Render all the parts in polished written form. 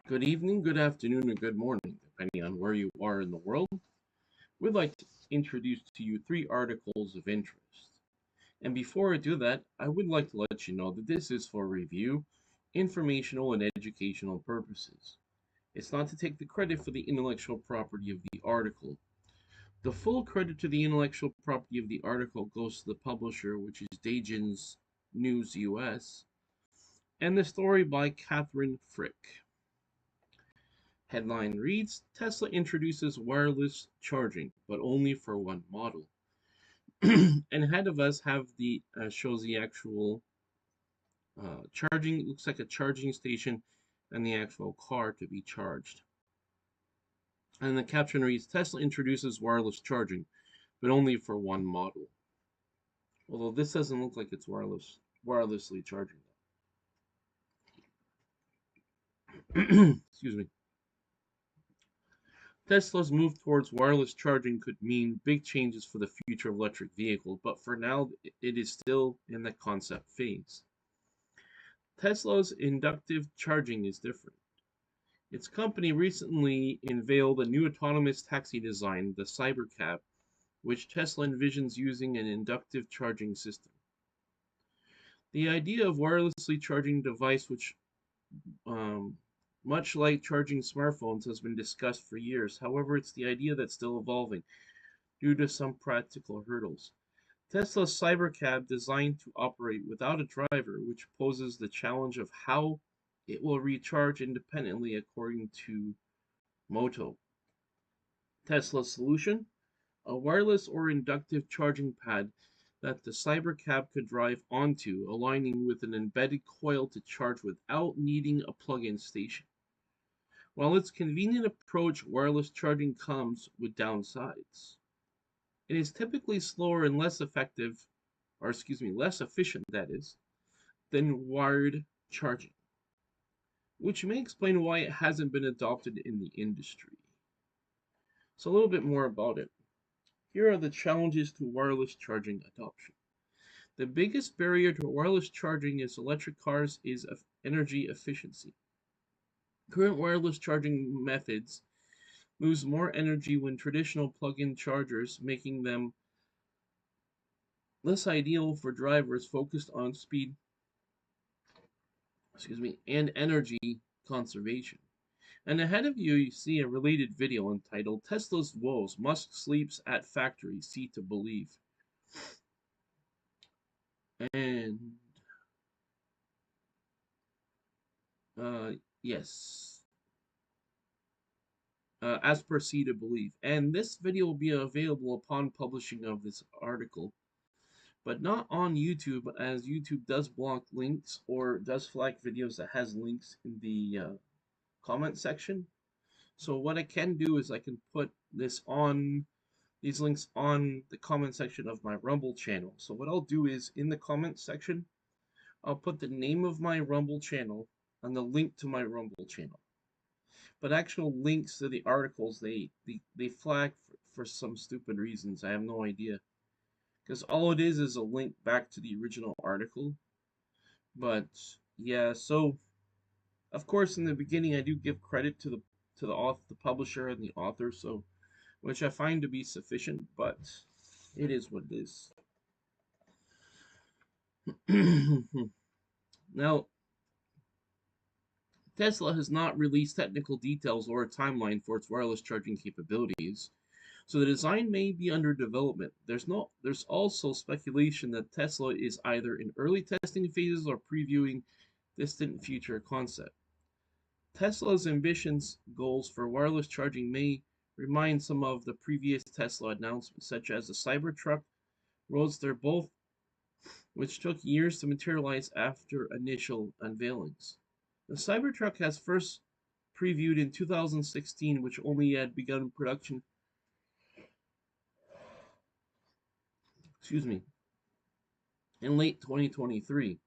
Good evening, good afternoon, and good morning, depending on where you are in the world. We'd like to introduce to you three articles of interest. And before I do that, I would like to let you know that this is for review, informational, and educational purposes. It's not to take the credit for the intellectual property of the article. The full credit to the intellectual property of the article goes to the publisher, which is Dajins News US, and the story by Catherine Frick. Headline reads Tesla introduces wireless charging, but only for one model. And ahead of us have the shows the actual charging. It looks like a charging station and the actual car to be charged. And the caption reads Tesla introduces wireless charging, but only for one model. Although this doesn't look like it's wirelessly charging. Excuse me. Tesla's move towards wireless charging could mean big changes for the future of electric vehicles, but for now it is still in the concept phase. Tesla's inductive charging is different. Its company recently unveiled a new autonomous taxi design, the Cybercab, which Tesla envisions using an inductive charging system. The idea of wirelessly charging device, which much like charging smartphones, has been discussed for years. However, it's the idea that's still evolving due to some practical hurdles. Tesla's Cybercab designed to operate without a driver, which poses the challenge of how it will recharge independently, according to Moto. Tesla's solution: a wireless or inductive charging pad that the Cybercab could drive onto, aligning with an embedded coil to charge without needing a plug-in station. While its convenient approach, wireless charging comes with downsides. It is typically slower and less effective, or excuse me, less efficient, that is, than wired charging, which may explain why it hasn't been adopted in the industry. So, a little bit more about it. Here are the challenges to wireless charging adoption. The biggest barrier to wireless charging is electric cars is energy efficiency. Current wireless charging methods lose more energy than traditional plug-in chargers, making them less ideal for drivers focused on speed, and energy conservation. And ahead of you, you see a related video entitled Tesla's Woes. Musk Sleeps at Factory. See to Believe. And, yes. As per See to Believe. And this video will be available upon publishing of this article, but not on YouTube, as YouTube does block links or does flag videos that has links in the comment section. So what I can do is I can put these links on the comment section of my Rumble channel. So what I'll do is in the comment section, I'll put the name of my Rumble channel and the link to my Rumble channel. But actual links to the articles, they flag for some stupid reasons. I have no idea. Because all it is a link back to the original article. But yeah, so of course in the beginning I do give credit to the author, the publisher, and the author, so which I find to be sufficient, but it is what it is. Now, Tesla has not released technical details or a timeline for its wireless charging capabilities, so the design may be under development. There's also speculation that Tesla is either in early testing phases or previewing distant future concept. Tesla's ambitions goals for wireless charging may remind some of the previous Tesla announcements, such as the Cybertruck, Roadster, both which took years to materialize after initial unveilings. The Cybertruck has first previewed in 2016, which only had begun production in late 2023.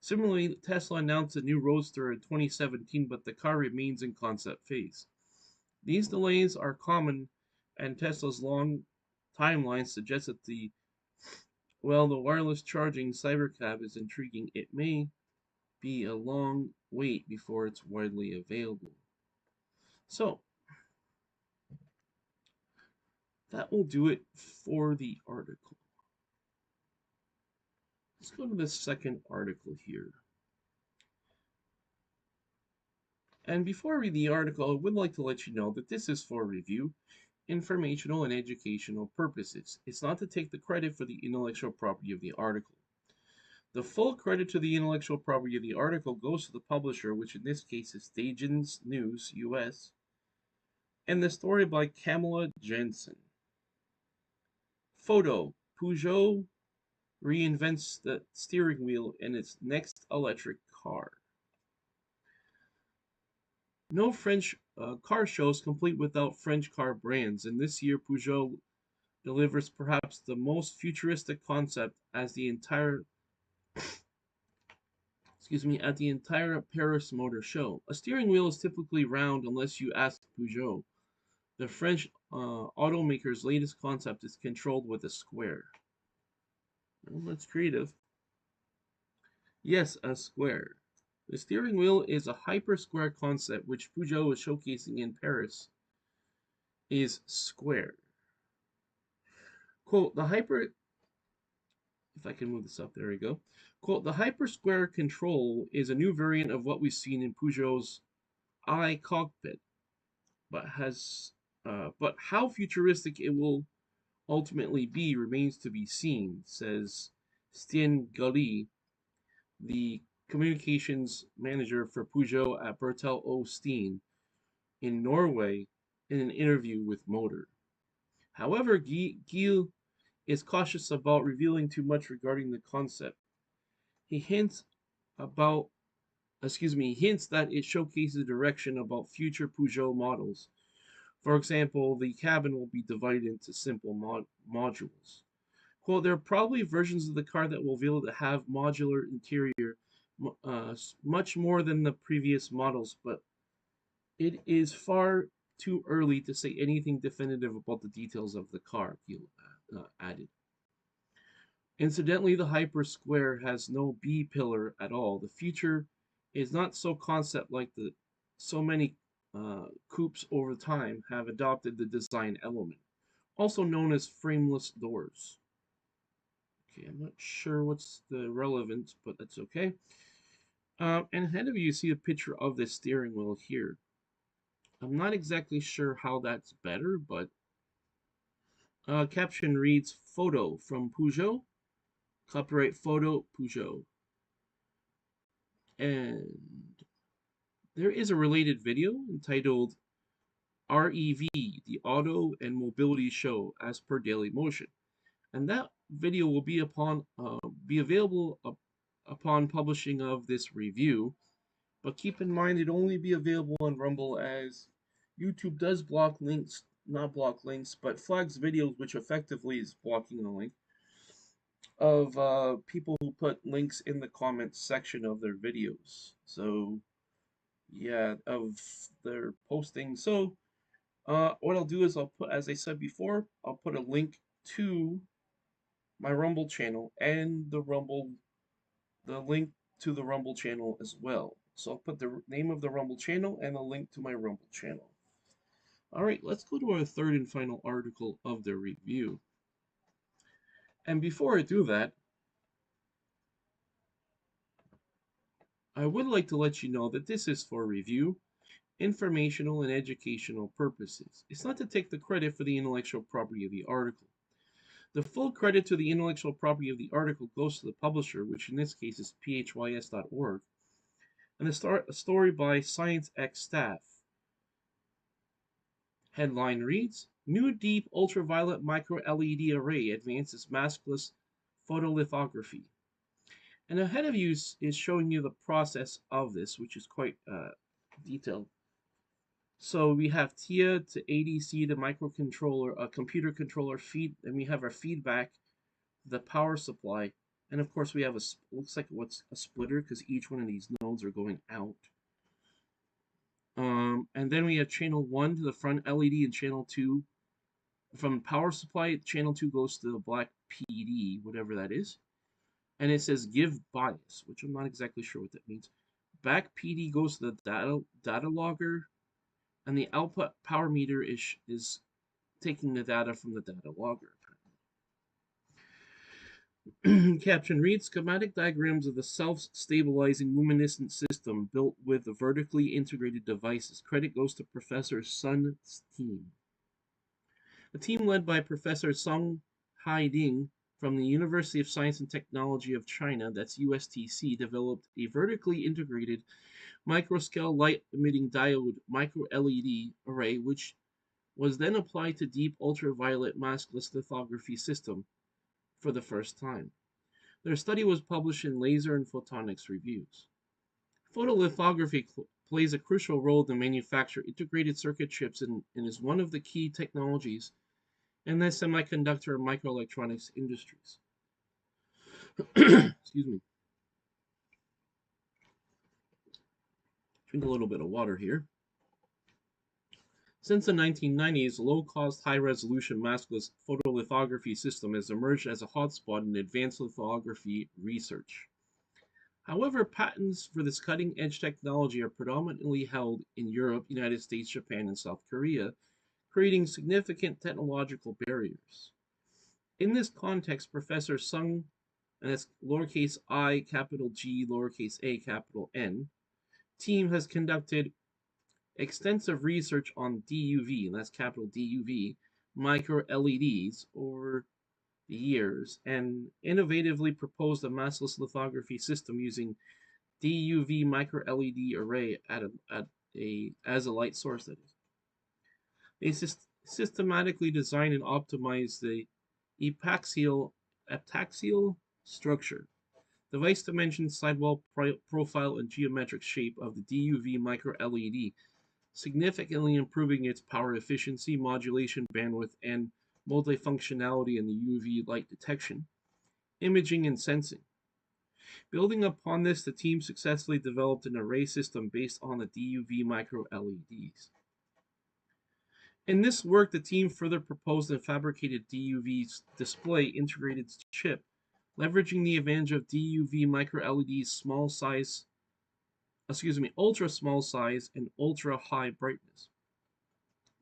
Similarly, Tesla announced a new Roadster in 2017, but the car remains in concept phase. These delays are common, and Tesla's long timeline suggests that the wireless charging Cybercab is intriguing. It may be a long wait before it's widely available. So that will do it for the article. Let's go to the second article here. And before I read the article, I would like to let you know that this is for review, informational, and educational purposes. It's not to take the credit for the intellectual property of the article. The full credit to the intellectual property of the article goes to the publisher, which in this case is Stagens News US, and the story by Kamala Jensen. Photo: Peugeot reinvents the steering wheel in its next electric car. No French car shows complete without French car brands, and this year Peugeot delivers perhaps the most futuristic concept as the entire at the entire Paris Motor Show. A steering wheel is typically round unless you ask Peugeot. The French automaker's latest concept is controlled with a square. Well, that's creative. Yes, a square. The steering wheel is a hyper-square concept which Peugeot is showcasing in Paris is square. Quote, if I can move this up, there we go. Quote, the hyper-square control is a new variant of what we've seen in Peugeot's iCockpit, but how futuristic it will ultimately be remains to be seen, says Sten Gulli, the communications manager for Peugeot at Bertel O. Steen in Norway, in an interview with Motor. However, Gil is cautious about revealing too much regarding the concept. He hints about hints that it showcases direction about future Peugeot models. For example, the cabin will be divided into simple modules. Quote, there are probably versions of the car that will be able to have modular interior much more than the previous models, but it is far too early to say anything definitive about the details of the car, Gill added. Incidentally, the Hyper Square has no B pillar at all. The feature is not so concept-like that so many coupes over time have adopted the design element, also known as frameless doors. Okay, I'm not sure what's the relevance, but that's okay. And ahead of you, you see a picture of the steering wheel here. I'm not exactly sure how that's better, but caption reads, photo from Peugeot, copyright photo Peugeot. And there is a related video entitled REV, the Auto and Mobility Show, as per Daily Motion. And that video will be available upon publishing of this review. But keep in mind, it'll only be available on Rumble as YouTube does block links, not block links, but flags videos, which effectively is blocking the link of people who put links in the comments section of their videos. So yeah, of their posting. So what I'll do is I'll put, as I said before, I'll put a link to my Rumble channel and the link to the Rumble channel as well. So I'll put the name of the Rumble channel and a link to my Rumble channel. All right, let's go to our third and final article of the review. And before I do that, I would like to let you know that this is for review, informational, and educational purposes. It's not to take the credit for the intellectual property of the article. The full credit to the intellectual property of the article goes to the publisher, which in this case is phys.org, and a story by ScienceX staff. Headline reads, New Deep Ultraviolet Micro LED Array Advances Maskless Photolithography. And ahead of you is showing you the process of this, which is quite detailed. So we have TIA to ADC to microcontroller, a computer controller feed, and we have our feedback, the power supply, and of course we have looks like what's a splitter because each one of these nodes are going out. And then we have channel 1 to the front LED and channel 2 from power supply. Channel 2 goes to the black PD, whatever that is. And it says give bias, which I'm not exactly sure what that means. Back PD goes to the data logger, and the output power meter is taking the data from the data logger. Caption reads schematic diagrams of the self-stabilizing luminescent system built with the vertically integrated devices. Credit goes to Professor Sun's team. A team led by Professor Song Haiding from the University of Science and Technology of China, that's USTC, developed a vertically integrated microscale light-emitting diode micro-LED array, which was then applied to deep ultraviolet maskless lithography system for the first time. Their study was published in Laser and Photonics Reviews. Photolithography plays a crucial role to manufacture integrated circuit chips and is one of the key technologies in the semiconductor and microelectronics industries. Excuse me. Drink a little bit of water here. Since the 1990s, low-cost, high-resolution maskless photolithography system has emerged as a hotspot in advanced lithography research. However, patents for this cutting-edge technology are predominantly held in Europe, United States, Japan, and South Korea, creating significant technological barriers. In this context, Professor Sung, and that's lowercase I, capital G, lowercase a, capital N, team has conducted extensive research on DUV, and that's capital DUV, micro LEDs over the years, and innovatively proposed a maskless lithography system using DUV micro LED array as a light source. That is, they systematically design and optimize the epaxial structure, device dimensions, sidewall profile, and geometric shape of the DUV micro LED, significantly improving its power efficiency, modulation bandwidth, and multifunctionality in the UV light detection, imaging, and sensing. Building upon this, the team successfully developed an array system based on the DUV micro LEDs. In this work, the team further proposed a fabricated DUV display integrated chip, leveraging the advantage of DUV micro LEDs ultra small size and ultra high brightness.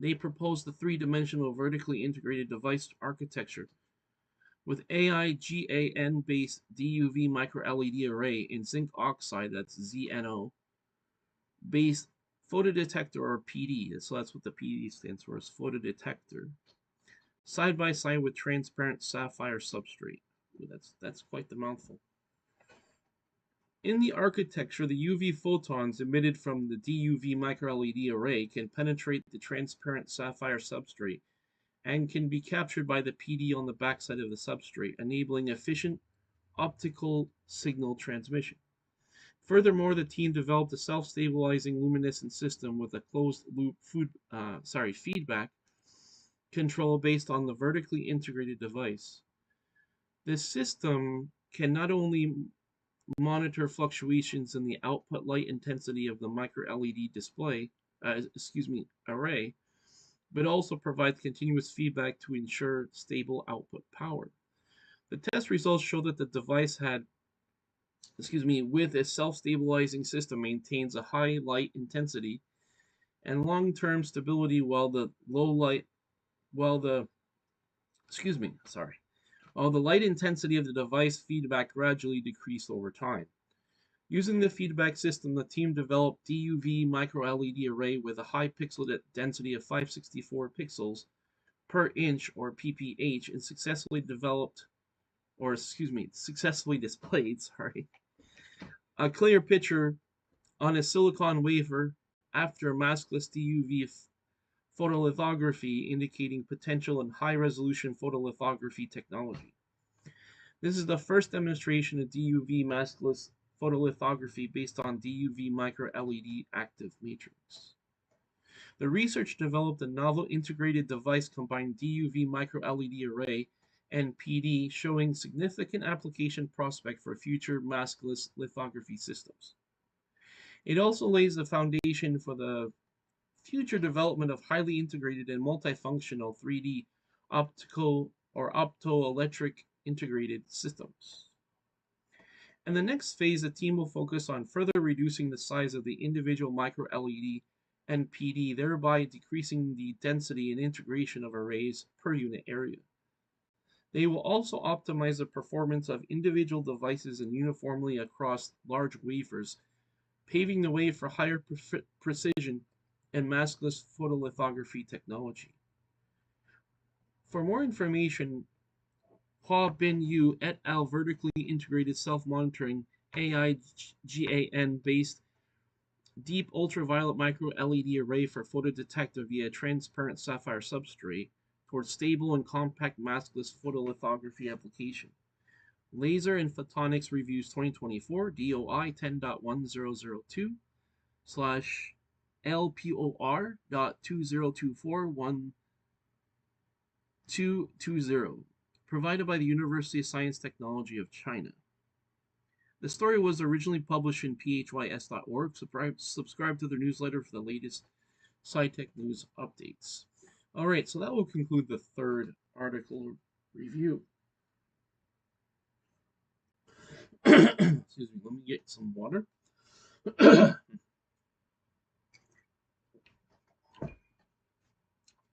They proposed the three-dimensional vertically integrated device architecture with AIGAN based DUV micro LED array in zinc oxide, that's ZNO, based photodetector or PD, so that's what the PD stands for, is photodetector, side by side with transparent sapphire substrate. Ooh, that's quite the mouthful. In the architecture, the UV photons emitted from the DUV micro-LED array can penetrate the transparent sapphire substrate and can be captured by the PD on the backside of the substrate, enabling efficient optical signal transmission. Furthermore, the team developed a self-stabilizing luminescent system with a closed-loop feedback control based on the vertically integrated device. This system can not only monitor fluctuations in the output light intensity of the micro LED array, but also provides continuous feedback to ensure stable output power. The test results show that the device with a self-stabilizing system maintains a high light intensity and long-term stability while the light intensity of the device feedback gradually decreased over time. Using the feedback system, the team developed DUV micro LED array with a high pixel density of 564 pixels per inch or pph and successfully displayed, a clear picture on a silicon wafer after maskless DUV photolithography, indicating potential in high-resolution photolithography technology. This is the first demonstration of DUV maskless photolithography based on DUV micro LED active matrix. The research developed a novel integrated device combining DUV micro LED array and PD, showing significant application prospect for future maskless lithography systems. It also lays the foundation for the future development of highly integrated and multifunctional 3D optical or optoelectric integrated systems. In the next phase, the team will focus on further reducing the size of the individual micro LED NPD, thereby decreasing the density and integration of arrays per unit area. They will also optimize the performance of individual devices and uniformly across large wafers, paving the way for higher precision and maskless photolithography technology. For more information, Hua Bin Yu et al. Vertically integrated self-monitoring AI-GAN based deep ultraviolet micro LED array for photodetector via transparent sapphire substrate towards stable and compact maskless photolithography application. Laser and Photonics Reviews 2024 DOI 10.1002 slash LPOR.20241220, provided by the University of Science Technology of China. The story was originally published in phys.org. Subscribe to their newsletter for the latest SciTech news updates. All right, so that will conclude the third article review. Excuse me, let me get some water.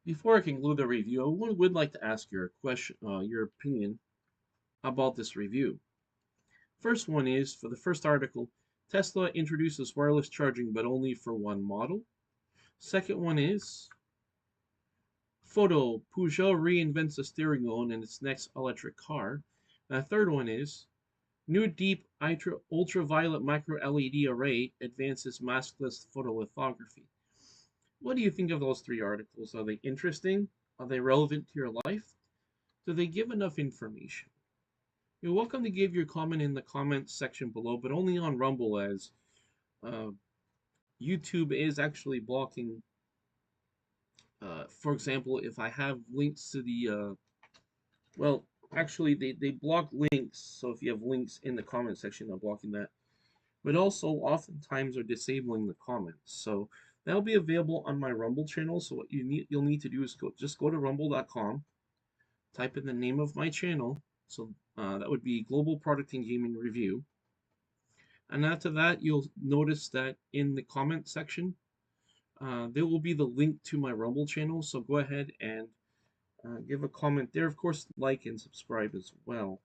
Before I conclude the review, I would like to ask your question, your opinion about this review. First one is, for the first article, Tesla introduces wireless charging but only for one model. Second one is, photo, Peugeot reinvents the steering wheel in its next electric car. And the third one is, new deep ultraviolet micro LED array advances maskless photolithography. What do you think of those three articles? Are they interesting? Are they relevant to your life? Do they give enough information? You're welcome to give your comment in the comments section below, but only on Rumble, as YouTube is actually blocking. For example, if I have links to the, well, actually they block links, so if you have links in the comment section, they're blocking that. But also, oftentimes are disabling the comments. So that'll be available on my Rumble channel. So what you'll need to do is just go to rumble.com, type in the name of my channel. So that would be Global Product and Gaming Review. And after that, you'll notice that in the comment section, there will be the link to my Rumble channel. So go ahead and give a comment there. Of course, like and subscribe as well.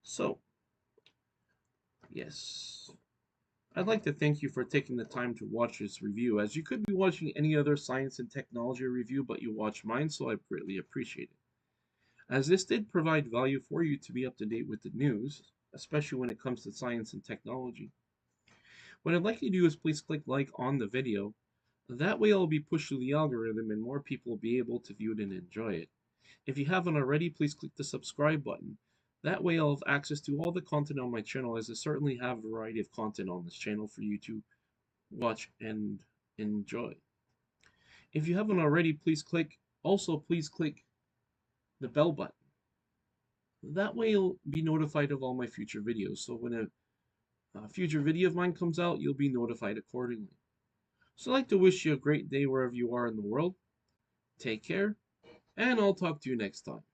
So, yes. I'd like to thank you for taking the time to watch this review, as you could be watching any other science and technology review, but you watched mine, so I greatly appreciate it. As this did provide value for you to be up to date with the news, especially when it comes to science and technology. What I'd like you to do is please click like on the video. That way I'll be pushed through the algorithm and more people will be able to view it and enjoy it. If you haven't already, please click the subscribe button. That way I'll have access to all the content on my channel, as I certainly have a variety of content on this channel for you to watch and enjoy. If you haven't already, please click the bell button. That way you'll be notified of all my future videos. So when a future video of mine comes out, you'll be notified accordingly. So I'd like to wish you a great day wherever you are in the world. Take care, and I'll talk to you next time.